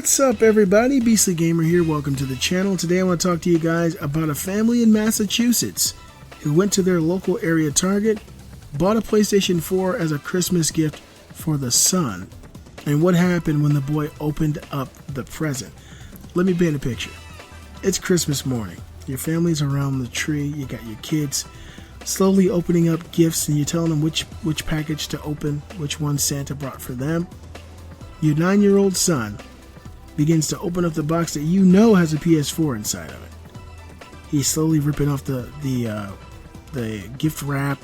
What's up, everybody? Beastly Gamer here. Welcome to the channel. Today I want to talk to you guys about a family in Massachusetts who went to their local area Target, bought a PlayStation 4 as a Christmas gift for the son, and what happened when the boy opened up the present. Let me paint a picture. It's Christmas morning. Your family's around the tree. You got your kids slowly opening up gifts, and you're telling them which package to open, which one Santa brought for them. Your 9-year-old son begins to open up the box that you know has a PS4 inside of it. He's slowly ripping off the gift wrap,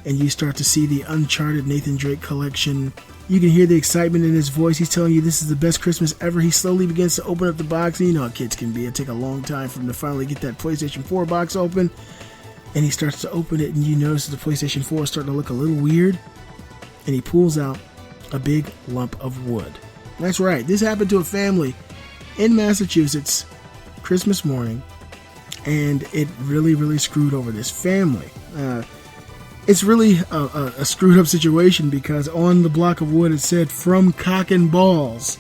and you start to see the Uncharted Nathan Drake collection. You can hear the excitement in his voice. He's telling you this is the best Christmas ever. He slowly begins to open up the box, and you know how kids can be. It take a long time for him to finally get that PlayStation 4 box open, and he starts to open it, and you notice the PlayStation 4 is starting to look a little weird, and he pulls out a big lump of wood. That's right, this happened to a family in Massachusetts Christmas morning, and it really screwed over this family. It's really a screwed up situation because on the block of wood it said, "From Cock and Balls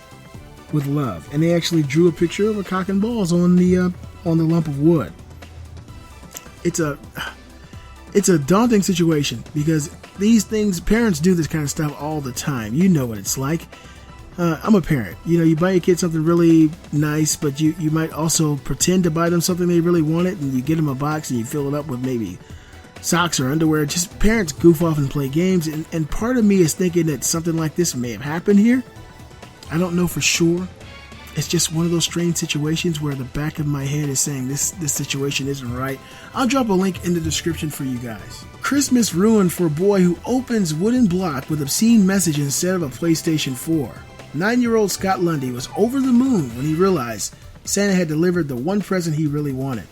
with love," and they actually drew a picture of a cock and balls on the lump of wood. It's a daunting situation because these things, parents do this kind of stuff all the time. You know what it's like. I'm a parent. You know, you buy your kid something really nice, but you might also pretend to buy them something they really wanted, and you get them a box and you fill it up with maybe socks or underwear. Just parents goof off and play games, and part of me is thinking that something like this may have happened here. I don't know for sure. It's just one of those strange situations where the back of my head is saying this situation isn't right. I'll drop a link in the description for you guys. Christmas ruined for a boy who opens wooden block with obscene message instead of a PlayStation 4. 9-year-old Scott Lundy was over the moon when he realized Santa had delivered the one present he really wanted.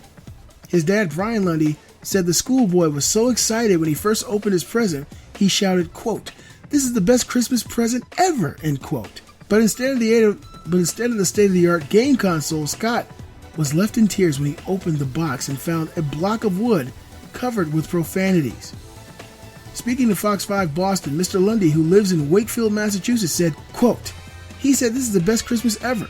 His dad, Brian Lundy, said the schoolboy was so excited when he first opened his present, he shouted, quote, "This is the best Christmas present ever," end quote. But instead of the state-of-the-art game console, Scott was left in tears when he opened the box and found a block of wood covered with profanities. Speaking to Fox 5 Boston, Mr. Lundy, who lives in Wakefield, Massachusetts, said, quote, "He said this is the best Christmas ever.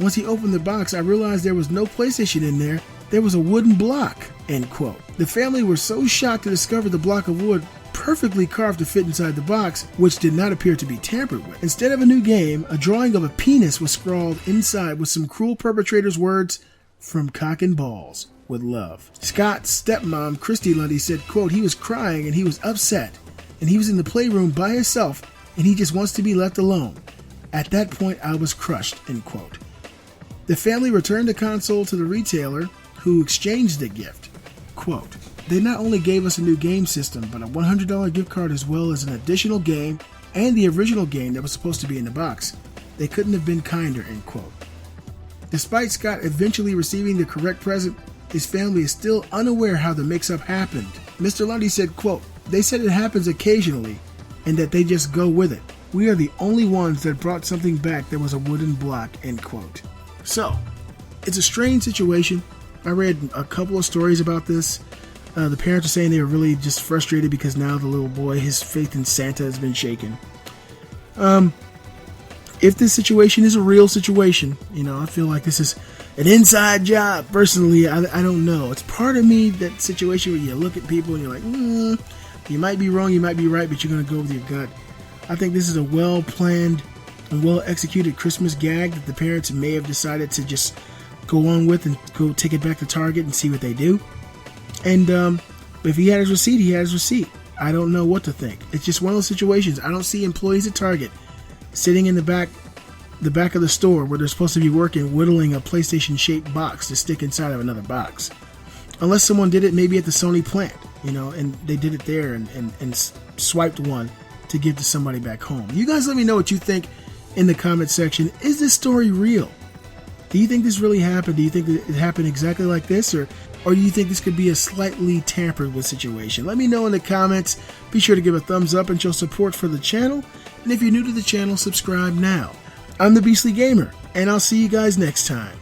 Once he opened the box, I realized there was no PlayStation in there. There was a wooden block," end quote. The family were so shocked to discover the block of wood perfectly carved to fit inside the box, which did not appear to be tampered with. Instead of a new game, a drawing of a penis was scrawled inside with some cruel perpetrator's words, "From Cock and Balls with love." Scott's stepmom, Christy Lundy, said, quote, "He was crying and he was upset, and he was in the playroom by himself, and he just wants to be left alone. At that point, I was crushed," end quote. The family returned the console to the retailer, who exchanged the gift. Quote, "They not only gave us a new game system, but a $100 gift card as well as an additional game and the original game that was supposed to be in the box. They couldn't have been kinder," end quote. Despite Scott eventually receiving the correct present, his family is still unaware how the mix-up happened. Mr. Lundy said, quote, "They said it happens occasionally and that they just go with it. We are the only ones that brought something back that was a wooden block," end quote. So, it's a strange situation. I read a couple of stories about this. The parents are saying they were really just frustrated because now the little boy, his faith in Santa has been shaken. If this situation is a real situation, you know, I feel like this is an inside job. Personally, I don't know. It's part of me, that situation where you look at people and you're like, you might be wrong, you might be right, but you're going to go with your gut. I think this is a well-planned and well-executed Christmas gag that the parents may have decided to just go on with and go take it back to Target and see what they do. And if he had his receipt, he had his receipt. I don't know what to think. It's just one of those situations. I don't see employees at Target sitting in the back of the store where they're supposed to be working, whittling a PlayStation-shaped box to stick inside of another box. Unless someone did it maybe at the Sony plant, you know, and they did it there and swiped one to give to somebody back home. You guys let me know what you think in the comment section. Is this story real? Do you think this really happened? Do you think that it happened exactly like this? Or do you think this could be a slightly tampered with situation? Let me know in the comments. Be sure to give a thumbs up and show support for the channel. And if you're new to the channel, subscribe now. I'm the Beastly Gamer, and I'll see you guys next time.